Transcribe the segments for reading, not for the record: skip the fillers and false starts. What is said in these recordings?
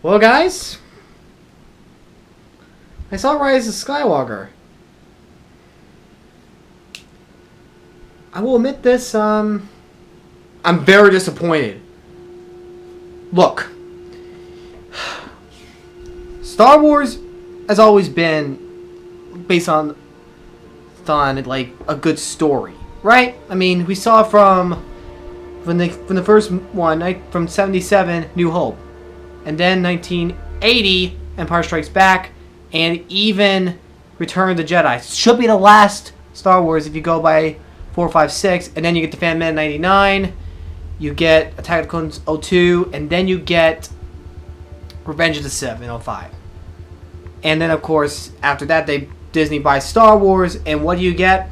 Well, guys, I saw Rise of Skywalker. I will admit this, I'm very disappointed. Look, Star Wars has always been based on like a good story, right? I mean, we saw from the first one, from 77, New Hope, and then 1980, Empire Strikes Back, and even Return of the Jedi. Should be the last Star Wars if you go by 4, 5, 6, and then you get the Phantom Menace 99, you get Attack of the Clones 02, and then you get Revenge of the Sith in 05. And then, of course, after that, Disney buys Star Wars, and what do you get?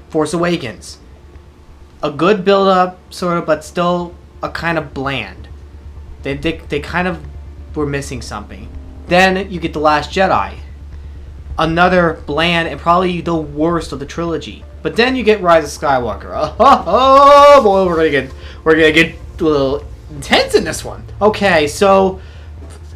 Force Awakens. A good build-up, sort of, but still a kind of bland. They kind of were missing something. Then you get The Last Jedi. Another bland and probably the worst of the trilogy. But then you get Rise of Skywalker. Oh boy, we're gonna get a little intense in this one. Okay, so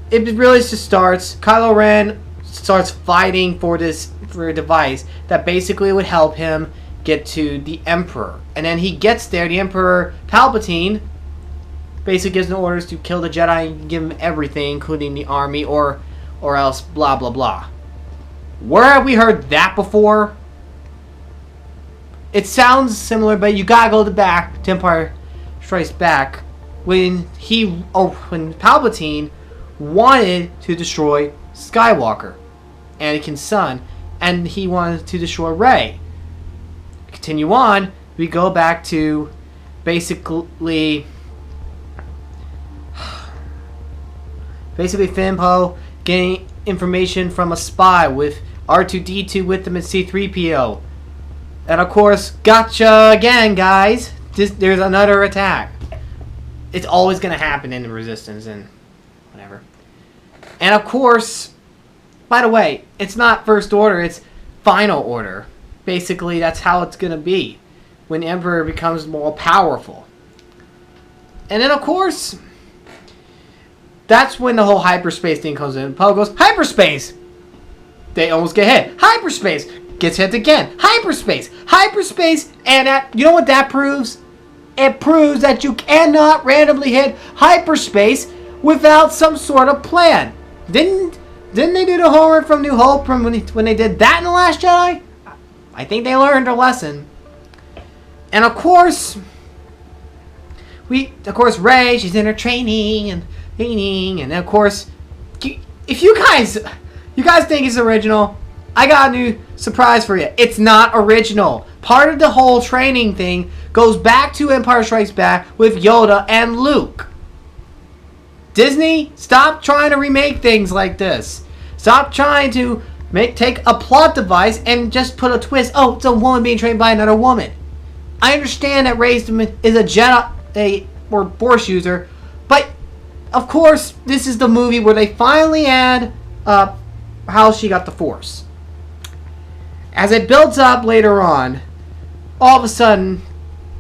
it really just starts. Kylo Ren starts fighting for a device that basically would help him get to the Emperor. And then he gets there. The Emperor Palpatine basically gives him orders to kill the Jedi and give him everything, including the army, or else blah blah blah. Where have we heard that before? It sounds similar, but you gotta go back to Empire Strikes Back when Palpatine wanted to destroy Skywalker, Anakin's son, and he wanted to destroy Rey. Continue on, we go back to basically Finpo getting information from a spy with R2-D2 with them and C-3PO. And of course, gotcha again, guys. There's another attack. It's always going to happen in the Resistance and whatever. And of course, by the way, it's not First Order, it's Final Order. Basically, that's how it's going to be when the Emperor becomes more powerful. And then of course, that's when the whole hyperspace thing comes in. Poe goes, hyperspace! They almost get hit. Hyperspace! Gets hit again. Hyperspace! Hyperspace! And you know what that proves? It proves that you cannot randomly hit hyperspace without some sort of plan. Didn't they do the homework from New Hope from when they did that in The Last Jedi? I think they learned a lesson. And of course, Rey, she's in her training, and of course, if you guys think it's original, I got a new surprise for you. It's not original. Part of the whole training thing goes back to Empire Strikes Back with Yoda and Luke. Disney, stop trying to remake things like this. Stop trying to take a plot device and just put a twist. Oh, it's a woman being trained by another woman. I understand that Rey is a Jedi or Force user, but of course, this is the movie where they finally add how she got the Force. As it builds up later on, all of a sudden,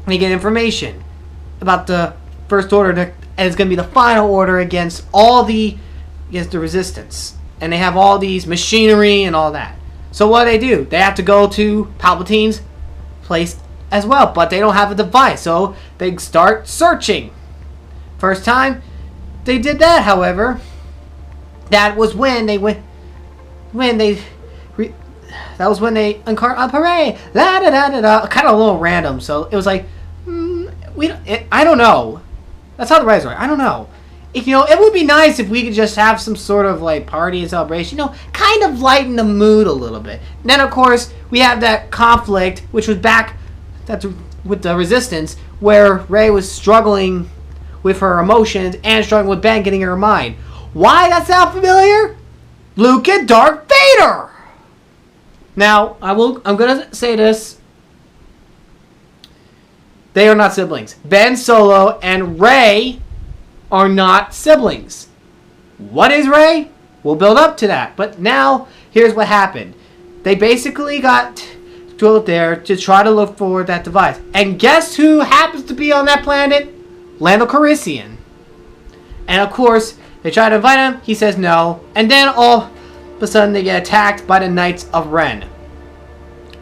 they get information about the First Order, and it's going to be the final order against the Resistance. And they have all these machinery and all that. So what do? They have to go to Palpatine's place as well, but they don't have a device, so they start searching. First time they did that, however, that was when they uncovered parade, la da da da da, kind of a little random. So it was like, I don't know. That's how the writers are. I don't know. It would be nice if we could just have some sort of like party and celebration, kind of lighten the mood a little bit. And then of course we have that conflict, which was with the Resistance, where Rey was struggling with her emotions and struggling with Ben getting her mind. Why that sound familiar? Luke and Darth Vader. Now I'm gonna say this. They are not siblings. Ben Solo and Rey are not siblings. What is Rey? We'll build up to that. But now, here's what happened. They basically got to go there to try to look for that device. And guess who happens to be on that planet? Lando Calrissian. And of course, they try to invite him. He says no. And then all of a sudden, they get attacked by the Knights of Ren.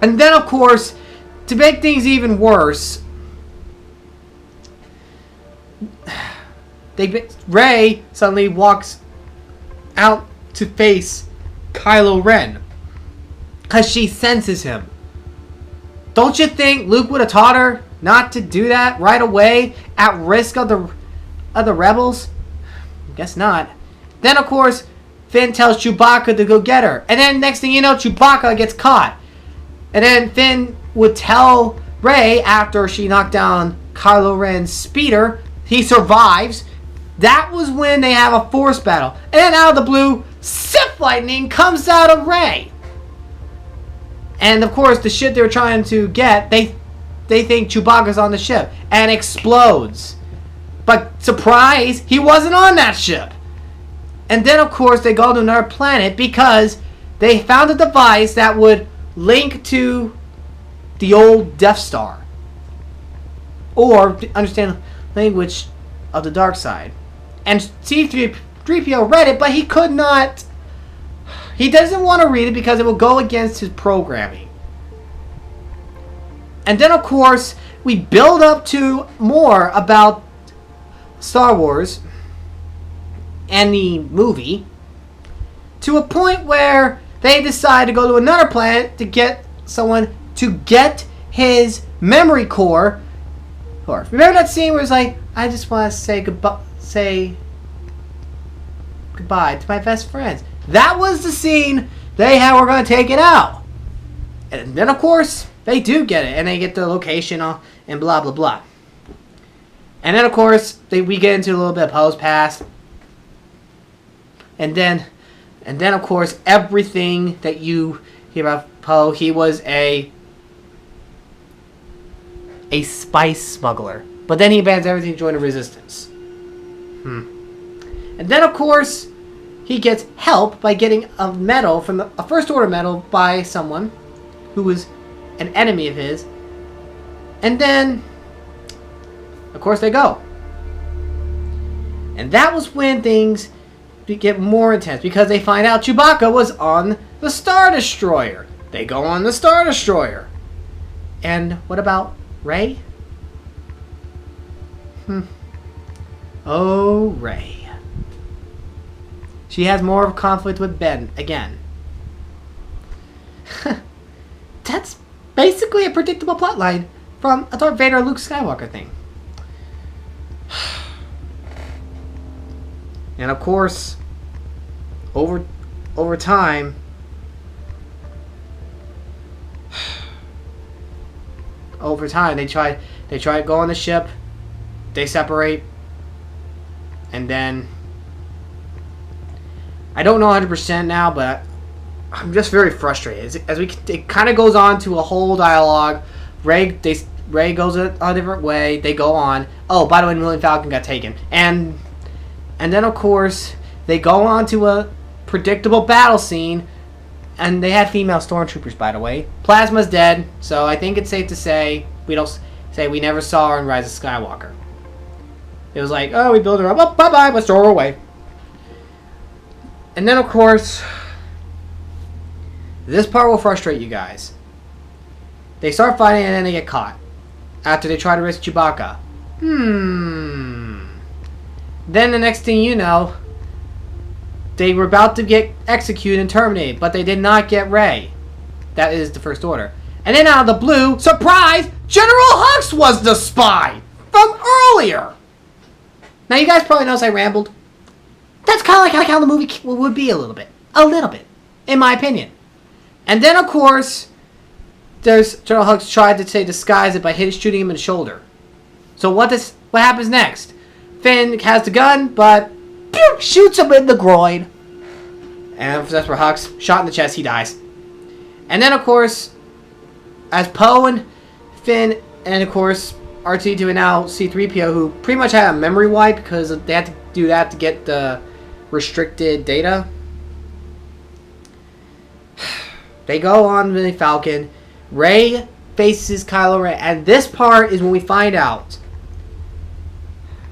And then, of course, to make things even worse, Rey suddenly walks out to face Kylo Ren because she senses him. Don't you think Luke would have taught her not to do that right away at risk of the rebels? Guess not. Then, of course, Finn tells Chewbacca to go get her. And then next thing you know, Chewbacca gets caught. And then Finn would tell Rey after she knocked down Kylo Ren's speeder, he survives. That was when they have a force battle. And then out of the blue, Sith lightning comes out of Rey. And of course, the ship they were trying to get, they think Chewbacca's on the ship and explodes. But surprise, he wasn't on that ship. And then of course they go to another planet because they found a device that would link to the old Death Star. Or understand the language of the dark side. And C-3PO read it, but he could not. He doesn't want to read it because it will go against his programming. And then, of course, we build up to more about Star Wars and the movie to a point where they decide to go to another planet to get someone to get his memory core. Remember that scene where it's like, I just want to say goodbye to my best friends. That was the scene they were going to take it out. And then, of course, they do get it. And they get the location and blah, blah, blah. And then, of course, we get into a little bit of Poe's past. And then, of course, everything that you hear about Poe, he was a spice smuggler. But then he abandons everything to join the Resistance. And then, of course, he gets help by getting a medal from a First Order medal by someone who was an enemy of his. And then, of course, they go. And that was when things get more intense because they find out Chewbacca was on the Star Destroyer. They go on the Star Destroyer. And what about Rey? Oh, Rey. She has more of a conflict with Ben again. That's basically a predictable plotline from a Darth Vader Luke Skywalker thing. And of course, over time, they try to go on the ship. They separate, and then I don't know 100% now, but I'm just very frustrated. It kind of goes on to a whole dialogue. Rey goes a different way. They go on. Oh, by the way, Millennium Falcon got taken, and then of course they go on to a predictable battle scene, and they had female stormtroopers. By the way, Plasma's dead, so I think it's safe to say we never saw her in Rise of Skywalker. It was like, oh, we build her up. Oh, bye bye. Let's throw her away. And then, of course, this part will frustrate you guys. They start fighting and then they get caught. After they try to rescue Chewbacca. Then the next thing you know, they were about to get executed and terminated, but they did not get Rey. That is the First Order. And then out of the blue, surprise, General Hux was the spy from earlier. Now you guys probably noticed I rambled. That's kind of like how the movie would be a little bit, in my opinion. And then, of course, there's General Hux tried to disguise it by shooting him in the shoulder. So what happens next? Finn has the gun, but shoots him in the groin. And that's where Hux, shot in the chest, he dies. And then, of course, as Poe and Finn, and of course, R2-D2 and now C-3PO, who pretty much had a memory wipe because they had to do that to get the restricted data. They go on the Falcon. Rey faces Kylo Ren, and this part is when we find out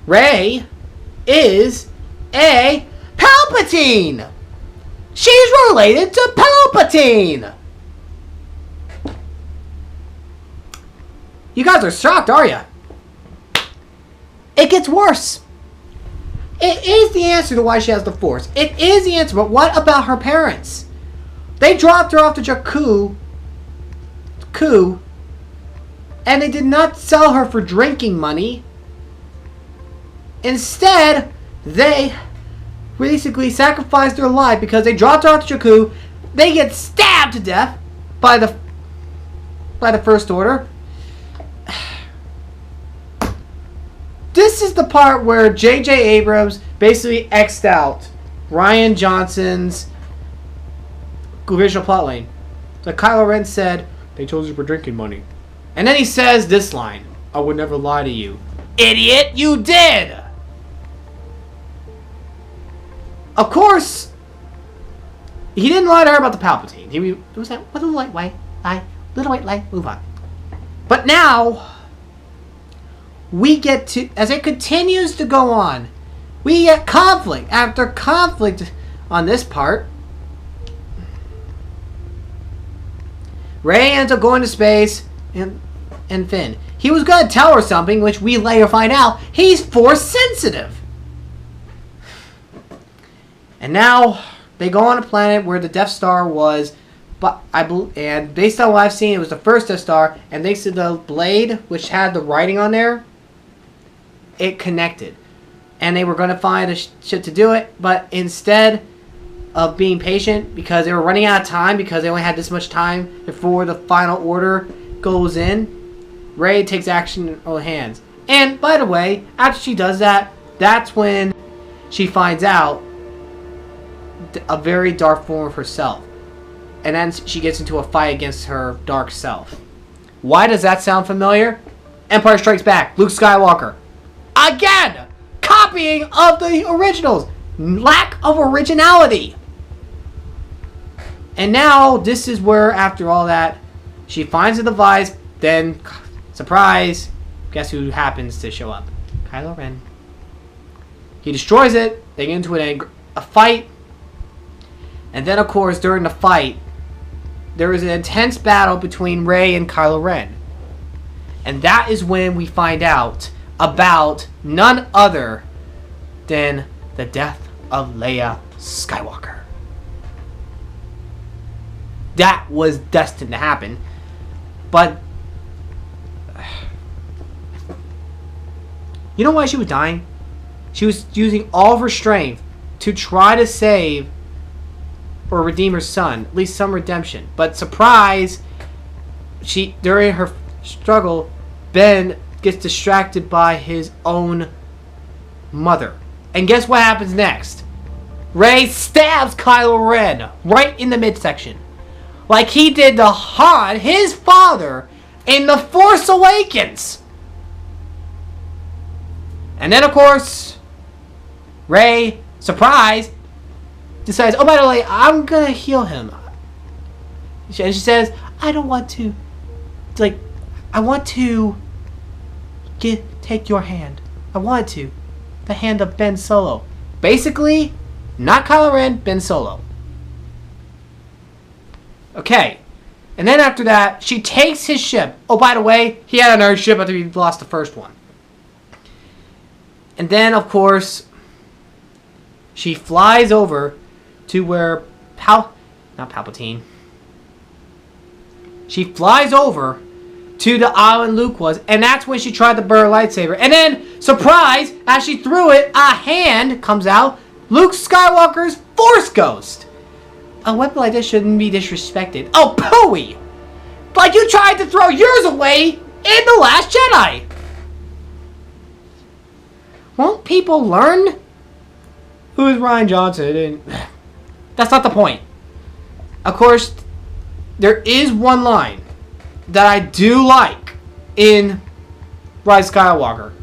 Rey is A. Palpatine. She's related to Palpatine. You guys are shocked, are you? It gets worse. It is the answer to why she has the Force. It is the answer, but what about her parents? They dropped her off to Jakku, and they did not sell her for drinking money. Instead, they basically sacrificed their life because they dropped her off to Jakku. They get stabbed to death by the First Order. This is the part where J.J. Abrams basically X'd out Rian Johnson's original plotline. So Kylo Ren said, they chose you for drinking money. And then he says this line, I would never lie to you. Idiot, you did! Of course, he didn't lie to her about the Palpatine. He was that little white lie, little white lie, move on. But now, we get to, as it continues to go on, we get conflict after conflict on this part. Rey ends up going to space, and Finn. He was going to tell her something, which we later find out he's Force sensitive. And now they go on a planet where the Death Star was, but and based on what I've seen, it was the first Death Star, and thanks to the blade, which had the writing on there, it connected. And they were going to find a ship to do it, but instead of being patient, because they were running out of time, because they only had this much time before the final order goes in, Rey takes action in her hands. And by the way, after she does that, that's when she finds out a very dark form of herself. And then she gets into a fight against her dark self. Why does that sound familiar? Empire Strikes Back, Luke Skywalker. Again! Copying of the originals. Lack of originality. And now, this is where, after all that, she finds the device, then, surprise, guess who happens to show up? Kylo Ren. He destroys it, they get into a fight, and then, of course, during the fight, there is an intense battle between Rey and Kylo Ren. And that is when we find out about none other than the death of Leia Skywalker. That was destined to happen. But you know why she was dying? She was using all of her strength to try to save or redeem her son. At least some redemption. But surprise, during her struggle, Ben gets distracted by his own mother. And guess what happens next? Rey stabs Kylo Ren right in the midsection. Like he did to Han, his father, in The Force Awakens. And then, of course, Rey, surprise, decides, oh, by the way, I'm going to heal him. And she says, I don't want to, I want to take your hand. I want to. The hand of Ben Solo. Basically, not Kylo Ren, Ben Solo. Okay. And then after that, she takes his ship. Oh, by the way, he had another ship after he lost the first one. And then, of course, she flies over to where not Palpatine. She flies over to the island Luke was, and that's when she tried to burn a lightsaber. And then, surprise, as she threw it, a hand comes out. Luke Skywalker's Force Ghost. A weapon like this shouldn't be disrespected. Oh, pooey! Like you tried to throw yours away in The Last Jedi. Won't people learn? Who is Rian Johnson? That's not the point. Of course, there is one line that I do like in Rise of Skywalker.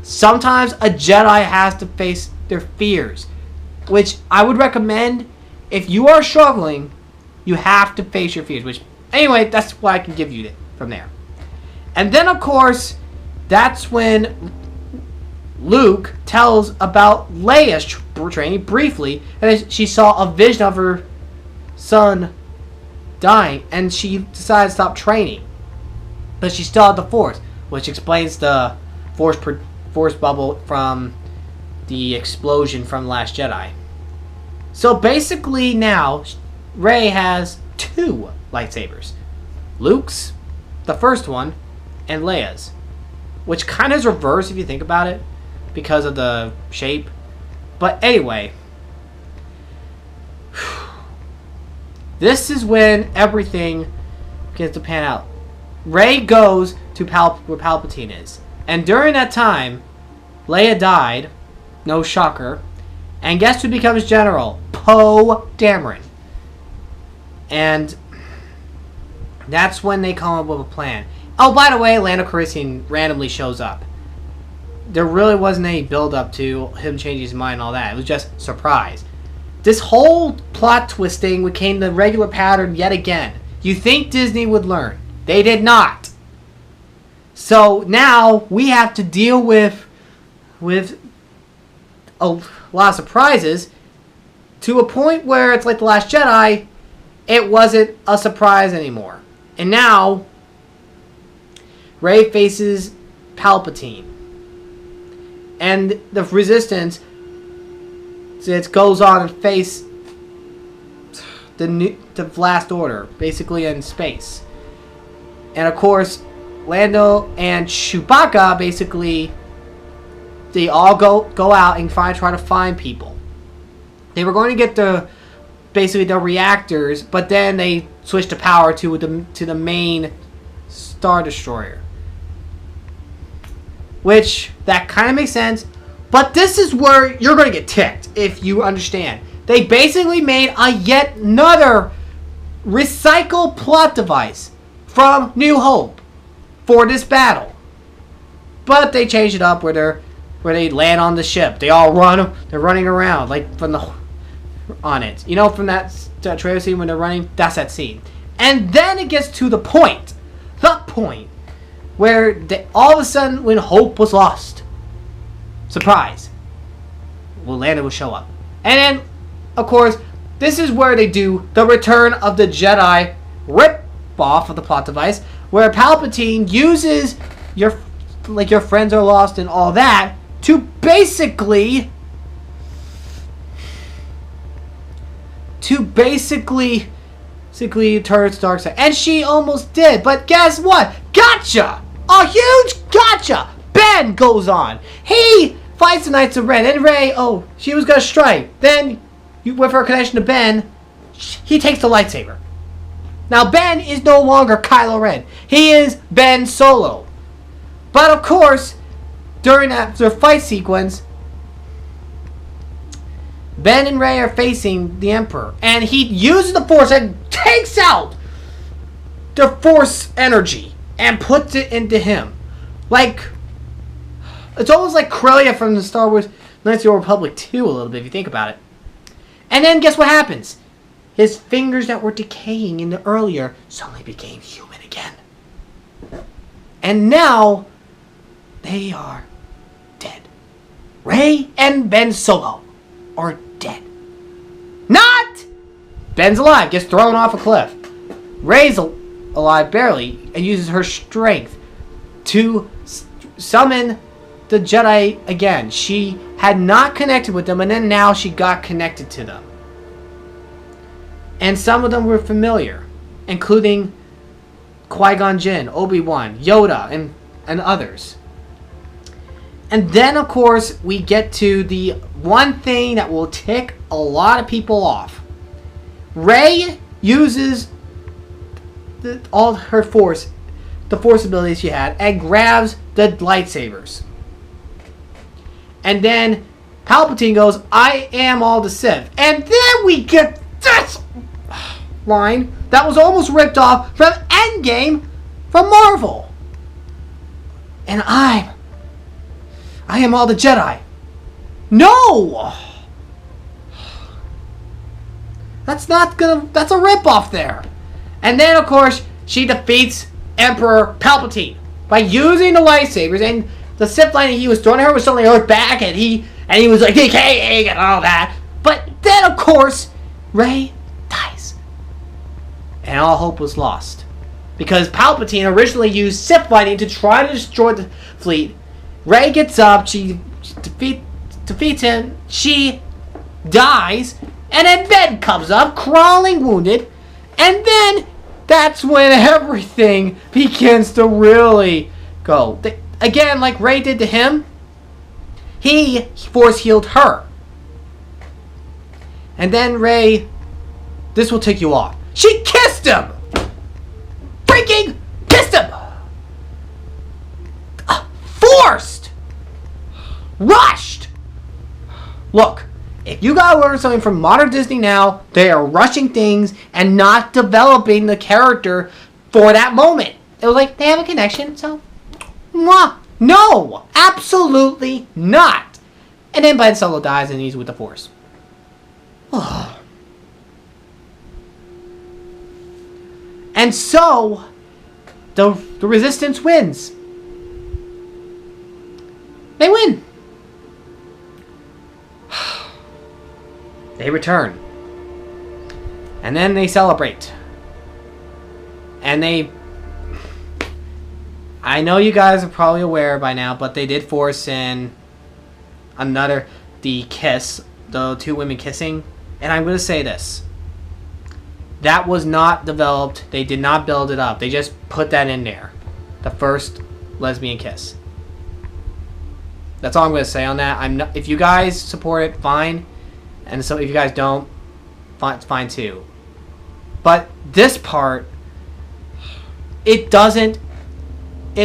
Sometimes a Jedi has to face their fears, which I would recommend. If you are struggling, you have to face your fears. Which, anyway, that's what I can give you from there. And then, of course, that's when Luke tells about Leia's training briefly, and she saw a vision of her son dying, and she decided to stop training. But she still had the Force, which explains the Force bubble from the explosion from Last Jedi. So basically now, Rey has 2 lightsabers. Luke's, the first one, and Leia's. Which kind of is reversed if you think about it, because of the shape. But anyway, this is when everything begins to pan out. Rey goes to where Palpatine is. And during that time, Leia died. No shocker. And guess who becomes General? Poe Dameron. And that's when they come up with a plan. Oh, by the way, Lando Calrissian randomly shows up. There really wasn't any build-up to him changing his mind and all that. It was just surprise. This whole plot twisting became the regular pattern yet again. You think Disney would learn. They did not. So now we have to deal with a lot of surprises to a point where it's like The Last Jedi. It wasn't a surprise anymore. And now Rey faces Palpatine. And the Resistance, it goes on and face the Last Order, basically in space. And of course, Lando and Chewbacca, basically, they all go out and try to find people. They were going to get the reactors, but then they switched the power to the main Star Destroyer. Which, that kind of makes sense. But this is where you're going to get ticked, if you understand. They basically made a yet another recycled plot device from New Hope for this battle. But they changed it up where they land on the ship. They all run. They're running around like on it. You know, from that trailer scene when they're running. That's that scene. And then it gets to the point where all of a sudden, when hope was lost, surprise, Lando will show up. And then, of course, this is where they do the Return of the Jedi rip-off of the plot device, where Palpatine uses your friends are lost and all that to basically turn its dark side. And she almost did, but guess what? Gotcha! A huge gotcha! Ben goes on. He fights the Knights of Ren, and Rey, she was gonna strike. Then, with her connection to Ben, he takes the lightsaber. Now, Ben is no longer Kylo Ren. He is Ben Solo. But of course, during their fight sequence, Ben and Rey are facing the Emperor, and he uses the Force and takes out the Force energy and puts it into him. It's almost like Corellia from the Star Wars Knights of the Old Republic 2 a little bit, if you think about it. And then guess what happens? His fingers that were decaying in the earlier suddenly became human again. And now, they are dead. Rey and Ben Solo are dead. Not! Ben's alive, gets thrown off a cliff. Rey's alive barely, and uses her strength to summon the Jedi again. She had not connected with them, and then now she got connected to them. And some of them were familiar, including Qui-Gon Jinn, Obi-Wan, Yoda, and others. And then, of course, we get to the one thing that will tick a lot of people off. Rey uses all her force, the Force abilities she had, and grabs the lightsabers. And then Palpatine goes, "I am all the Sith." And then we get this line that was almost ripped off from Endgame from Marvel. And I am all the Jedi. No! That's a rip-off there. And then, of course, she defeats Emperor Palpatine by using the lightsabers. And the Sith lightning he was throwing at her was suddenly hurt back, and he was like, decaying and all that. But then, of course, Rey dies. And all hope was lost. Because Palpatine originally used Sith lightning to try to destroy the fleet. Rey gets up, she defeats him, she dies, and then Ben comes up, crawling wounded, and then that's when everything begins to really go. Again, like Rey did to him, he force healed her. And then Rey, this will tick you off, she kissed him! Freaking kissed him! Forced! Rushed! Look, if you gotta learn something from modern Disney now, they are rushing things and not developing the character for that moment. It was like, they have a connection, so... Mwah. No! Absolutely not! And then Ben Solo dies and he's with the Force. And so, the Resistance wins. They win. They return. And then they celebrate. And I know you guys are probably aware by now, but they did force in the kiss, the two women kissing. And I'm going to say this. That was not developed. They did not build it up. They just put that in there. The first lesbian kiss. That's all I'm going to say on that. If you guys support it, fine. And so if you guys don't, it's fine too. But this part, it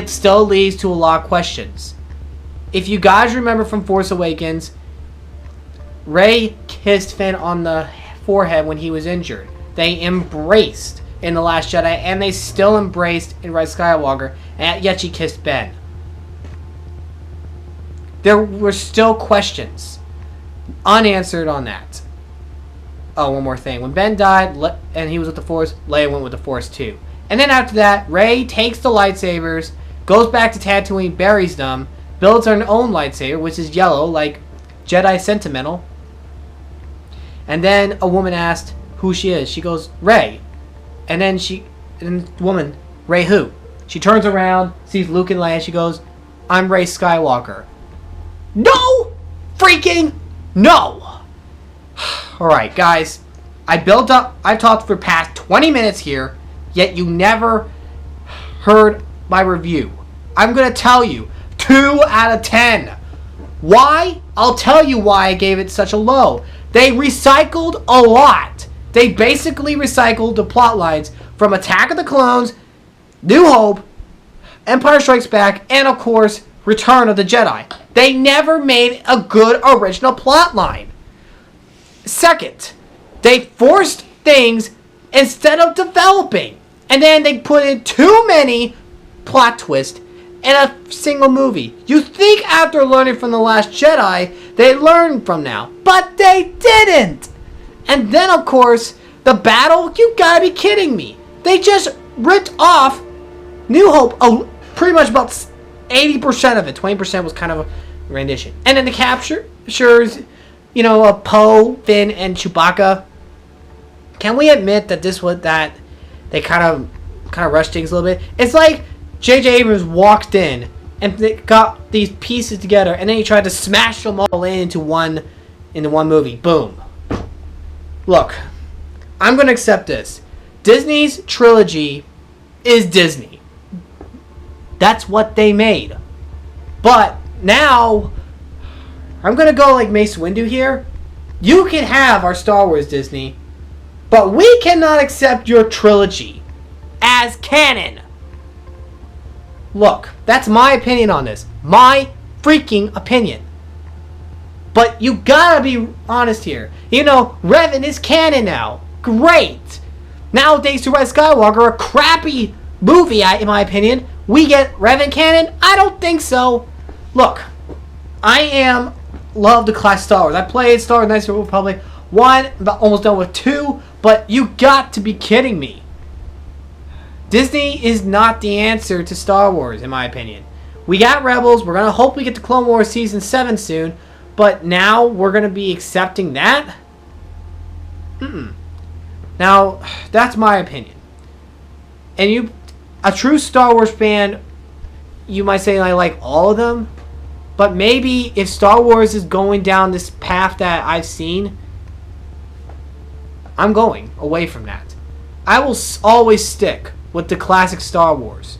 still leads to a lot of questions. If you guys remember from Force Awakens, Rey kissed Finn on the forehead when he was injured. They embraced in The Last Jedi, and they still embraced in Rise of Skywalker, and yet she kissed Ben. There were still questions unanswered on that. Oh, one more thing. When Ben died and he was with the Force, Leia went with the Force too. And then after that, Rey takes the lightsabers, goes back to Tatooine, buries them, builds her own lightsaber, which is yellow, like Jedi sentimental. And then a woman asked who she is. She goes, Rey. And then the woman, Rey who? She turns around, sees Luke and Leia, she goes, I'm Rey Skywalker. No! Freaking no! Alright, guys. I've talked for past 20 minutes here, yet you never heard my review. I'm going to tell you, 2 out of 10. Why? I'll tell you why I gave it such a low. They recycled a lot. They basically recycled the plot lines from Attack of the Clones, New Hope, Empire Strikes Back, and of course, Return of the Jedi. They never made a good original plot line. Second, they forced things instead of developing. And then they put in too many plot twists in a single movie. You think after learning from The Last Jedi, they learned from now. But they didn't. And then, of course, the battle, you gotta be kidding me. They just ripped off New Hope, pretty much about 80% of it. 20% was kind of a rendition. And then the captures, of Poe, Finn, and Chewbacca. Can we admit that they kind of rushed things a little bit? It's like J.J. Abrams walked in and they got these pieces together, and then he tried to smash them all into one movie. Boom. Look, I'm going to accept this. Disney's trilogy is Disney. That's what they made. But now, I'm going to go like Mace Windu here. You can have our Star Wars Disney, but we cannot accept your trilogy as canon. Look, that's my opinion on this. My freaking opinion. But you gotta be honest here. Revan is canon now. Great. Nowadays, to Rise of Skywalker, a crappy movie, in my opinion. We get Revan canon? I don't think so. Look, I love the class Star Wars. I played Star Wars Knights of the Republic 1, about almost done with 2, but you got to be kidding me. Disney is not the answer to Star Wars, in my opinion. We got Rebels. We're going to hopefully get to Clone Wars Season 7 soon. But now we're going to be accepting that? Now, that's my opinion. And you, a true Star Wars fan, you might say I like all of them. But maybe if Star Wars is going down this path that I've seen, I'm going away from that. I will always stick with the classic Star Wars.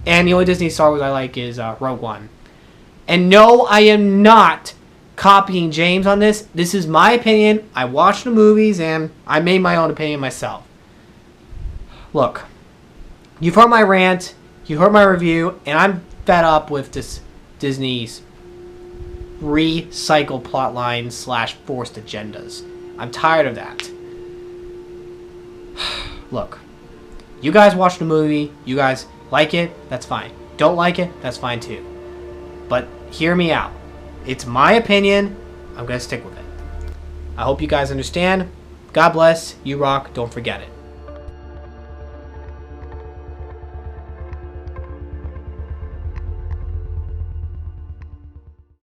And the only Disney Star Wars I like is Rogue One. And no, I am not copying James on this. This is my opinion. I watched the movies and I made my own opinion myself. Look, you've heard my rant, you heard my review, and I'm fed up with this Disney's recycled plotline / forced agendas. I'm tired of that. Look, you guys watch the movie, you guys like it, that's fine. Don't like it, that's fine too. But hear me out. It's my opinion. I'm going to stick with it. I hope you guys understand. God bless. You rock. Don't forget it.